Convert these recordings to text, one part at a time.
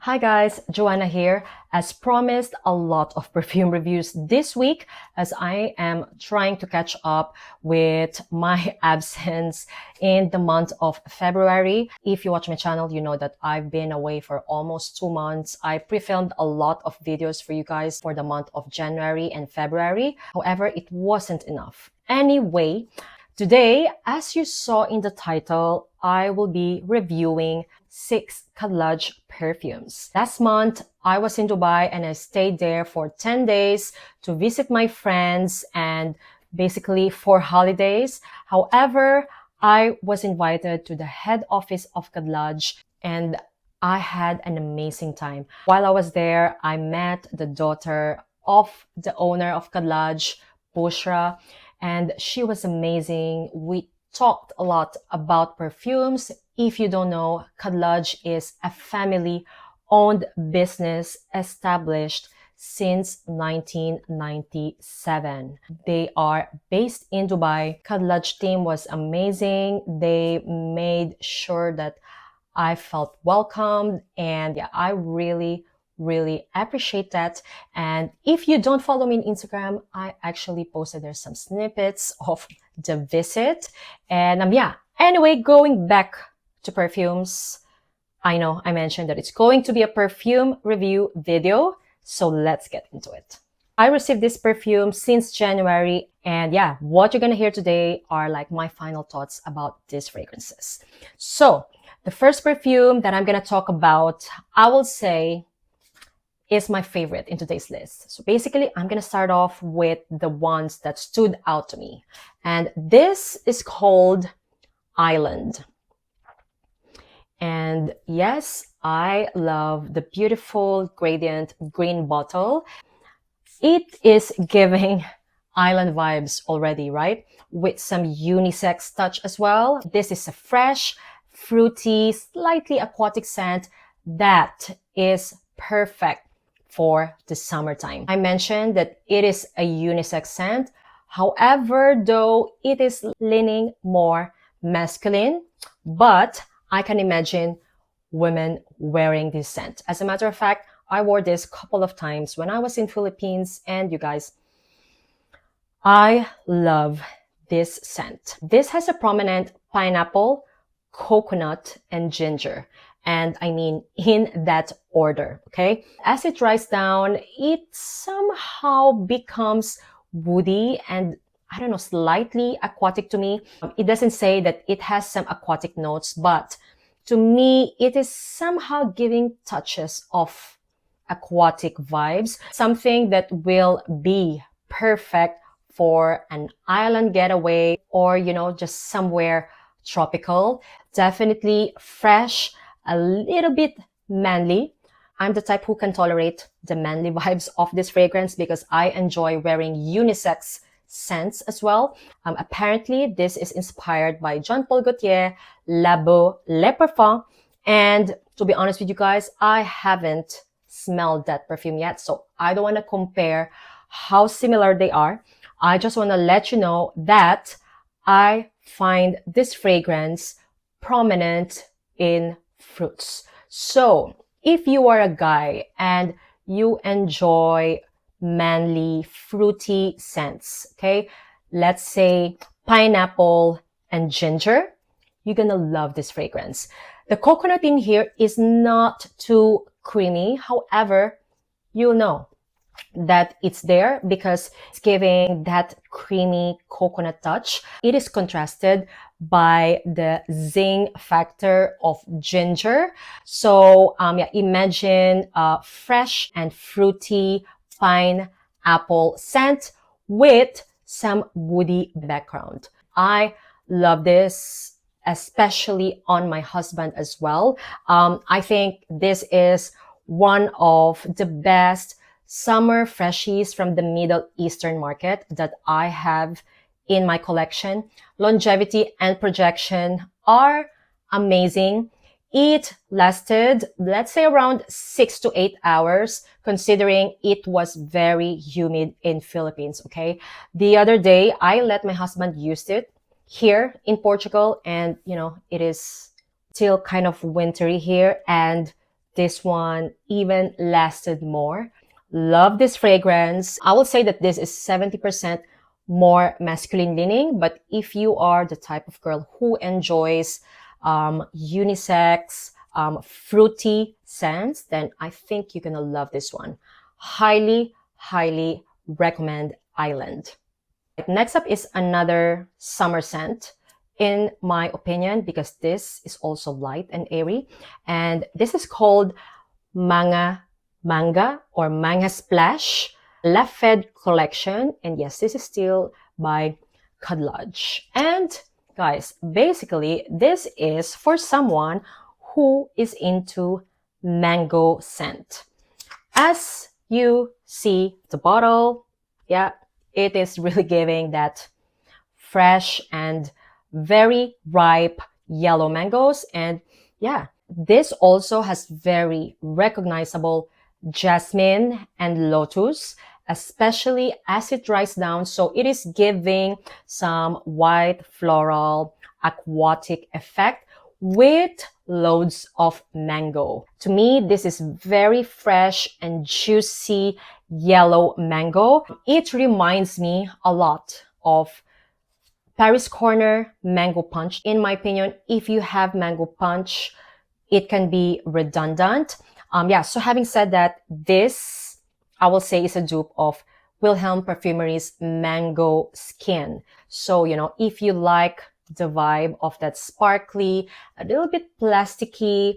Hi guys, Joanna here. As promised, a lot of perfume reviews this week as I am trying to catch up with my absence in the month of February. If you watch my channel, you know that I've been away for almost 2 months. I pre-filmed a lot of videos for you guys for the month of January and February. However, it wasn't enough. Anyway, today, as you saw in the title, I will be reviewing 6 Khadlaj perfumes. Last month, I was in Dubai and I stayed there for 10 days to visit my friends and basically for holidays. However, I was invited to the head office of Khadlaj and I had an amazing time. While I was there, I met the daughter of the owner of Khadlaj, Bushra, and she was amazing. We talked a lot about perfumes. If you don't know, Khadlaj is a family-owned business established since 1997. They are based in Dubai. Khadlaj team was amazing. They made sure that I felt welcomed, and yeah, I really appreciate that. And if you don't follow me on Instagram, I actually posted there some snippets of the visit. And yeah, anyway, going back to perfumes, I know I mentioned that it's going to be a perfume review video, so let's get into it. I received this perfume since January, and yeah, what you're gonna hear today are like my final thoughts about these fragrances. So the first perfume that I'm gonna talk about, I will say, is my favorite in today's list. So basically, I'm gonna start off with the ones that stood out to me. And this is called Island. And yes, I love the beautiful gradient green bottle. It is giving island vibes already, right? With some unisex touch as well. This is a fresh, fruity, slightly aquatic scent that is perfect for the summertime. I mentioned that it is a unisex scent. However, though, it is leaning more masculine, but I can imagine women wearing this scent. As a matter of fact, I wore this a couple of times when I was in Philippines, and you guys, I love this scent. This has a prominent pineapple, coconut, and ginger. And I mean in that order, okay? As it dries down, it somehow becomes woody and, I don't know, slightly aquatic to me. It doesn't say that it has some aquatic notes, but to me, it is somehow giving touches of aquatic vibes, something that will be perfect for an island getaway or, you know, just somewhere tropical. Definitely fresh, a little bit manly. I'm the type who can tolerate the manly vibes of this fragrance because I enjoy wearing unisex scents as well. Apparently, this is inspired by Jean Paul Gaultier, Labo Le Parfum. And to be honest with you guys, I haven't smelled that perfume yet, so I don't want to compare how similar they are. I just want to let you know that I find this fragrance prominent in fruits. So if you are a guy and you enjoy manly, fruity scents, okay, let's say pineapple and ginger, you're gonna love this fragrance. The coconut in here is not too creamy. However, you'll know that it's there because it's giving that creamy coconut touch. It is contrasted by the zing factor of ginger. So yeah, imagine a fresh and fruity pineapple scent with some woody background. I love this, especially on my husband as well. I think this is one of the best summer freshies from the Middle Eastern market that I have in my collection. Longevity and projection are amazing. It lasted, let's say, around 6 to 8 hours, considering it was very humid in Philippines, okay? The other day, I let my husband use it here in Portugal, and, you know, it is still kind of wintry here, and this one even lasted more. Love this fragrance. I will say that this is 70% more masculine leaning, but if you are the type of girl who enjoys unisex, fruity scents, then I think you're gonna love this one. Highly, highly recommend Island. Next up is another summer scent, in my opinion, because this is also light and airy. And this is called Manga or Manga Splash Left collection. And yes, this is still by Khadlaj. And guys, basically, this is for someone who is into mango scent. As you see the bottle, yeah, it is really giving that fresh and very ripe yellow mangoes. And yeah, this also has very recognizable jasmine and lotus, especially as it dries down. So it is giving some white floral aquatic effect with loads of mango. To me, this is very fresh and juicy yellow mango. It reminds me a lot of Paris Corner Mango Punch. In my opinion, if you have Mango Punch, it can be redundant. Yeah, so having said that, this, I will say, is a dupe of Wilhelm Perfumery's Mango Skin. So, you know, if you like the vibe of that sparkly, a little bit plasticky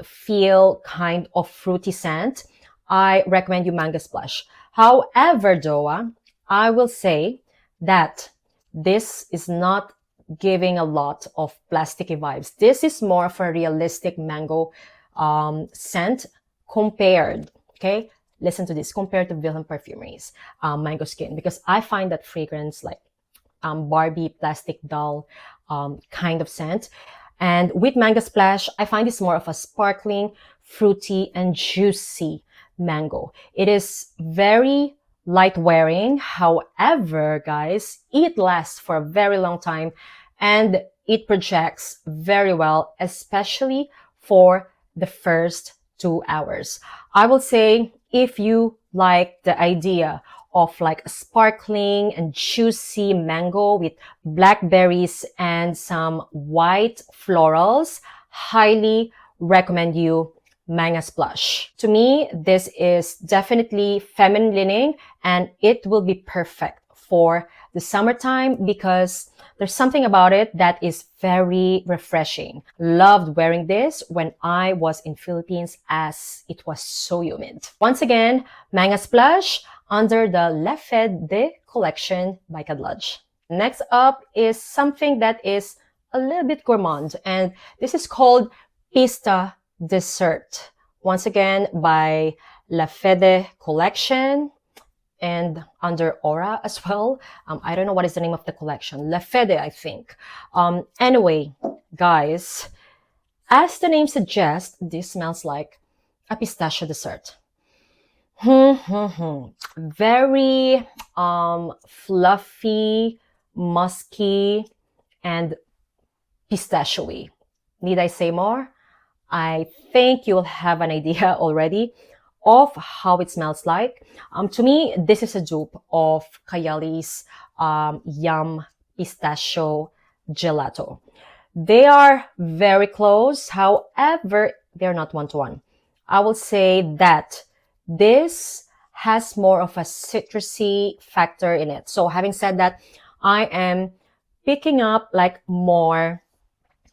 feel, kind of fruity scent, I recommend you Manga Splash. However, Doa, I will say that this is not giving a lot of plasticky vibes. This is more of a realistic mango scent compared, okay? Listen to this, compared to Wilhelm Perfumery's Mango Skin, because I find that fragrance like Barbie plastic doll kind of scent. And with Manga Splash, I find this more of a sparkling, fruity, and juicy mango. It is very light wearing. However, guys, it lasts for a very long time and it projects very well, especially for the first 2 hours. I will say if you like the idea of like a sparkling and juicy mango with blackberries and some white florals, highly recommend you Manga Splash. To me, this is definitely feminine leaning and it will be perfect for the summertime because there's something about it that is very refreshing. Loved wearing this when I was in Philippines as it was so humid. Once again, Manga Splash under the RAFINAD collection by Khadlaj. Next up is something that is a little bit gourmand, and this is called Pista Dessert. Once again by RAFINAD collection and under Aura as well. I don't know what is the name of the collection. RAFINAD, I think. Anyway, guys, as the name suggests, this smells like a pistachio dessert. Very fluffy, musky, and pistachio-y. Need I say more? I think you'll have an idea already of how it smells like. To me, this is a dupe of Kayali's Yum Pistachio Gelato. They are very close. However, they're not one-to-one. I will say that this has more of a citrusy factor in it. So having said that, I am picking up like more,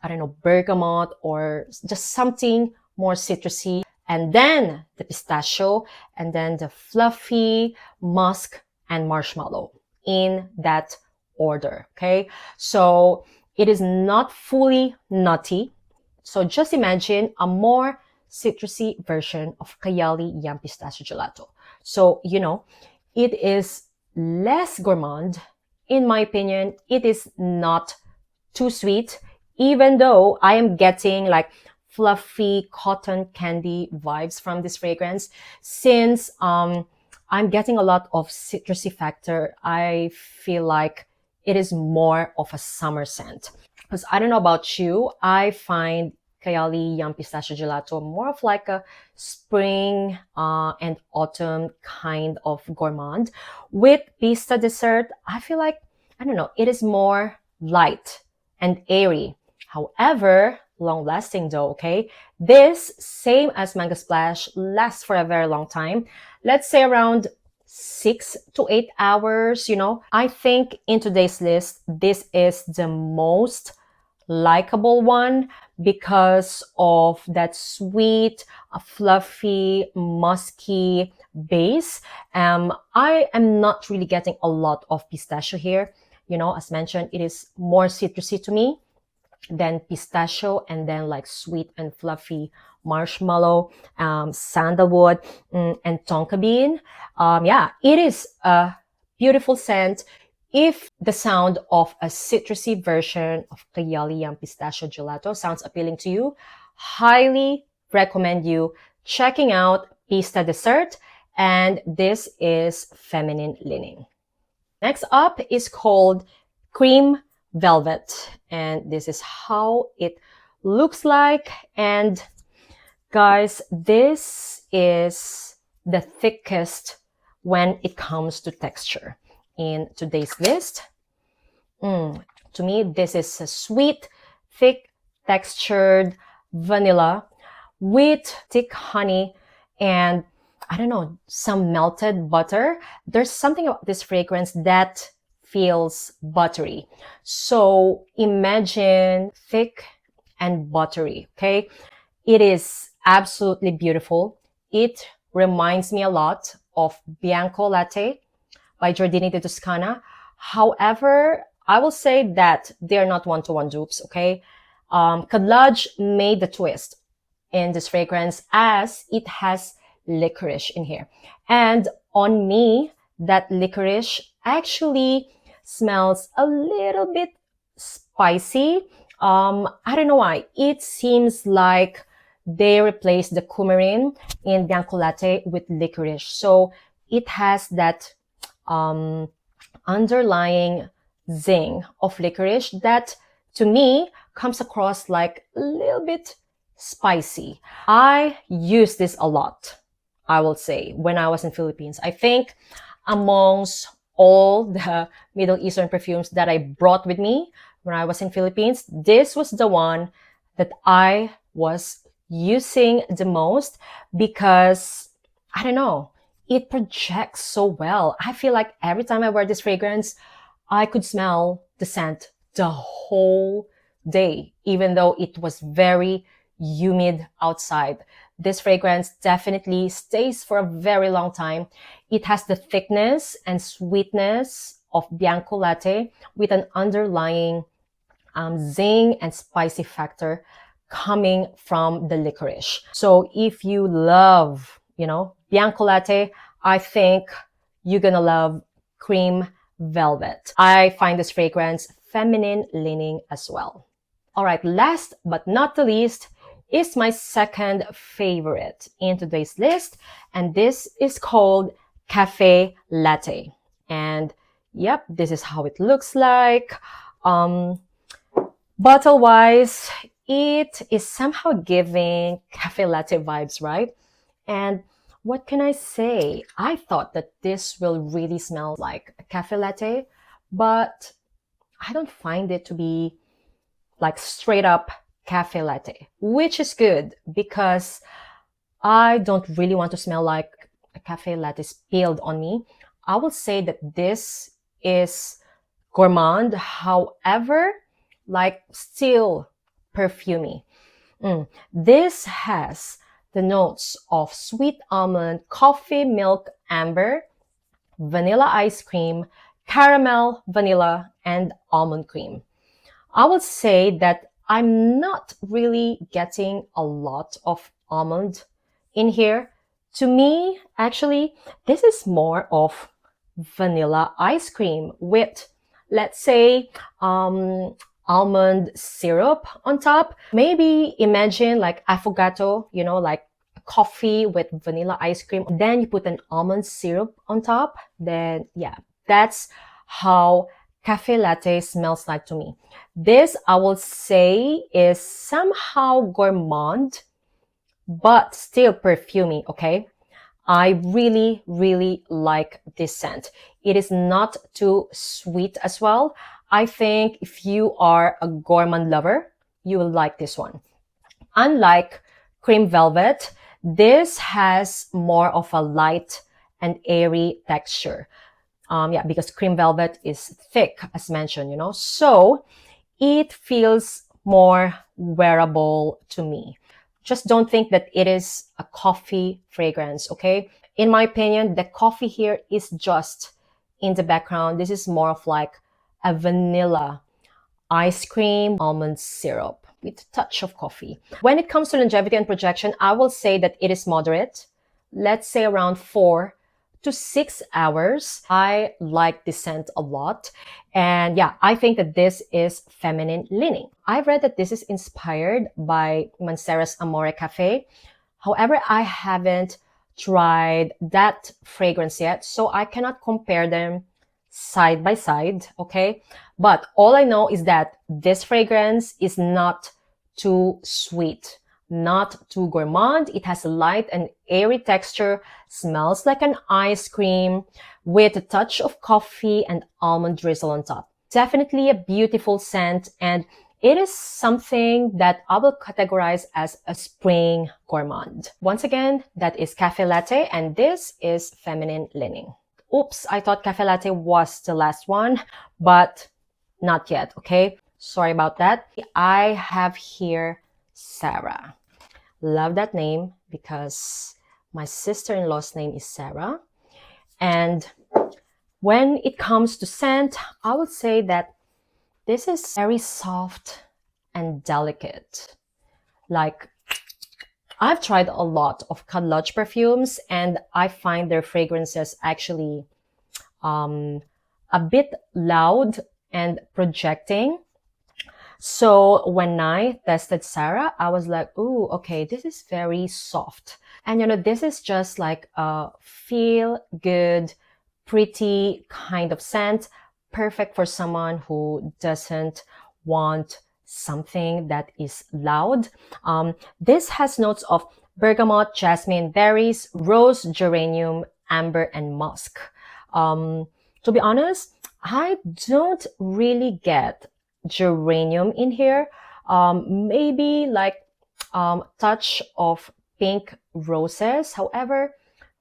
I don't know, bergamot or just something more citrusy. And then the pistachio, and then the fluffy musk and marshmallow in that order, okay? So it is not fully nutty. So just imagine a more citrusy version of Kayali Yum Pistachio Gelato. So, you know, it is less gourmand. In my opinion, it is not too sweet, even though I am getting like fluffy cotton candy vibes from this fragrance. Since I'm getting a lot of citrusy factor, I feel like it is more of a summer scent. Because I don't know about you, I find Kayali Yum Pistachio Gelato, more of like a spring and autumn kind of gourmand. With Pista Dessert, I feel like, I don't know, it is more light and airy. However, long lasting though, okay? This, same as Manga Splash, lasts for a very long time. Let's say around 6 to 8 hours, you know. I think in today's list, this is the most likable one because of that sweet, fluffy, musky base. I am not really getting a lot of pistachio here. You know, as mentioned, it is more citrusy to me than pistachio, and then like sweet and fluffy marshmallow, sandalwood, and tonka bean. Yeah, it is a beautiful scent. If the sound of a citrusy version of Kayali Yum Pistachio Gelato sounds appealing to you, highly recommend you checking out Pista Dessert, and this is feminine leaning. Next up is called Cream Velvet, and this is how it looks like. And guys, this is the thickest when it comes to texture in today's list. To me, this is a sweet, thick, textured vanilla with thick honey and, I don't know, some melted butter. There's something about this fragrance that feels buttery. So imagine thick and buttery, okay? It is absolutely beautiful. It reminds me a lot of Bianco Latte by Giardini di Toscana. However, I will say that they're not one-to-one dupes, okay? Khadlaj made the twist in this fragrance as it has licorice in here. And on me, that licorice actually smells a little bit spicy. I don't know why. It seems like they replaced the coumarin in Bianco Latte with licorice. So it has that underlying zing of licorice that to me comes across like a little bit spicy. I use this a lot, I will say, when I was in Philippines. I think amongst all the Middle Eastern perfumes that I brought with me when I was in Philippines, this was the one that I was using the most because, I don't know, it projects so well. I feel like every time I wear this fragrance, I could smell the scent the whole day, even though it was very humid outside. This fragrance definitely stays for a very long time. It has the thickness and sweetness of Bianco Latte with an underlying zing and spicy factor coming from the licorice. So if you love, you know, Bianco Latte, I think you're gonna love Cream Velvet. I find this fragrance feminine leaning as well. All right, last but not the least is my second favorite in today's list, and this is called Caffe Latte. And yep, this is how it looks like. Bottle-wise, it is somehow giving Caffe Latte vibes, right? And what can I say? I thought that this will really smell like a Caffe Latte, but I don't find it to be like straight up Caffe Latte, which is good because I don't really want to smell like a Caffe Latte spilled on me. I will say that this is gourmand, however, like still perfumey. This has the notes of sweet almond, coffee, milk, amber, vanilla ice cream, caramel, vanilla, and almond cream. I will say that I'm not really getting a lot of almond in here. To me, actually, this is more of vanilla ice cream with, let's say, almond syrup on top. Maybe imagine like affogato, you know, like coffee with vanilla ice cream. Then you put an almond syrup on top. Then yeah, that's how Caffe Latte smells like to me. This, I will say, is somehow gourmand, but still perfumey, okay? I really, really like this scent. It is not too sweet as well. I think if you are a gourmand lover, you will like this one. Unlike Cream Velvet, this has more of a light and airy texture. Yeah, because Cream Velvet is thick, as mentioned, you know, so it feels more wearable to me. Just don't think that it is a coffee fragrance, okay? In my opinion, the coffee here is just in the background. This is more of like a vanilla ice cream, almond syrup with a touch of coffee. When it comes to longevity and projection, I will say that it is moderate. Let's say around 4 to 6 hours. I like this scent a lot. And yeah, I think that this is feminine leaning. I've read that this is inspired by Mancera's Amore Cafe. However, I haven't tried that fragrance yet, so I cannot compare them side by side, okay? But all I know is that this fragrance is not too sweet, not too gourmand. It has a light and airy texture, smells like an ice cream with a touch of coffee and almond drizzle on top. Definitely a beautiful scent, and it is something that I will categorize as a spring gourmand. Once again, that is Caffe Latte, and this is feminine leaning. Oops, I thought Caffe Latte was the last one, but not yet, okay? Sorry about that. I have here Sara. Love that name because my sister-in-law's name is Sara. And when it comes to scent, I would say that this is very soft and delicate. Like, I've tried a lot of Khadlaj perfumes, and I find their fragrances actually a bit loud and projecting. So when I tested Sara, I was like, ooh, okay, this is very soft. And you know, this is just like a feel good, pretty kind of scent, perfect for someone who doesn't want something that is loud. This has notes of bergamot, jasmine, berries, rose, geranium, amber, and musk. To be honest, I don't really get geranium in here. Maybe like touch of pink roses. However,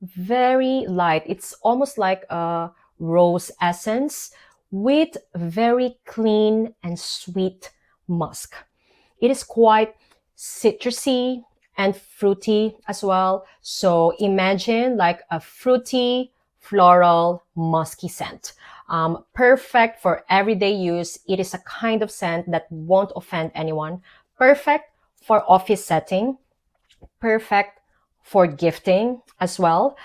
very light. It's almost like a rose essence with very clean and sweet musk. It is quite citrusy and fruity as well. So imagine like a fruity, floral, musky scent. Perfect for everyday use. It is a kind of scent that won't offend anyone. Perfect for office setting. Perfect for gifting as well.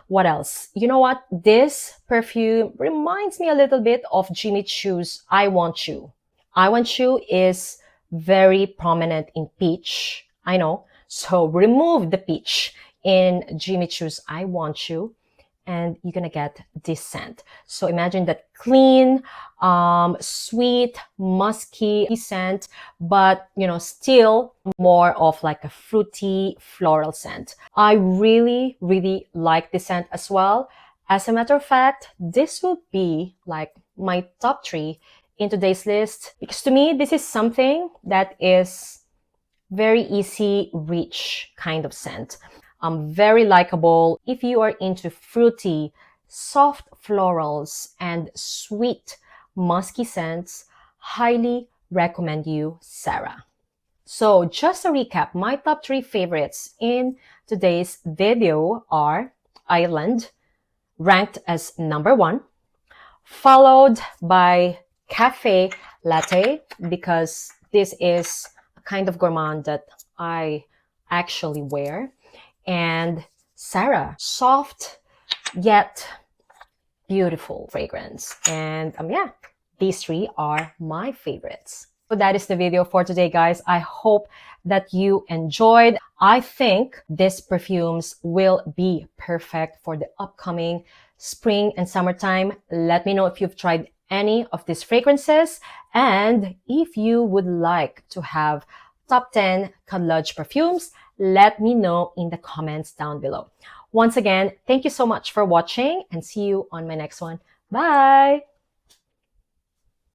What else? You know what? This perfume reminds me a little bit of Jimmy Choo's I Want You. I Want You is very prominent in peach. I know. So remove the peach in Jimmy Choo's I Want You, and you're gonna get this scent. So imagine that clean, sweet, musky scent, but you know, still more of like a fruity floral scent. I really, really like this scent as well. As a matter of fact, this will be like my top 3 in today's list, because to me, this is something that is very easy reach kind of scent. Very likable. If you are into fruity, soft florals, and sweet, musky scents, highly recommend you Sara. So just a recap, my top 3 favorites in today's video are Island, ranked as number 1, followed by Caffe Latte, because this is a kind of gourmand that I actually wear, and Sara, soft yet beautiful fragrance. And yeah, these 3 are my favorites. So that is the video for today, guys. I hope that you enjoyed. I think these perfumes will be perfect for the upcoming spring and summertime. Let me know if you've tried any of these fragrances. And if you would like to have top 10 Khadlaj perfumes, let me know in the comments down below. Once again, thank you so much for watching and see you on my next one. Bye!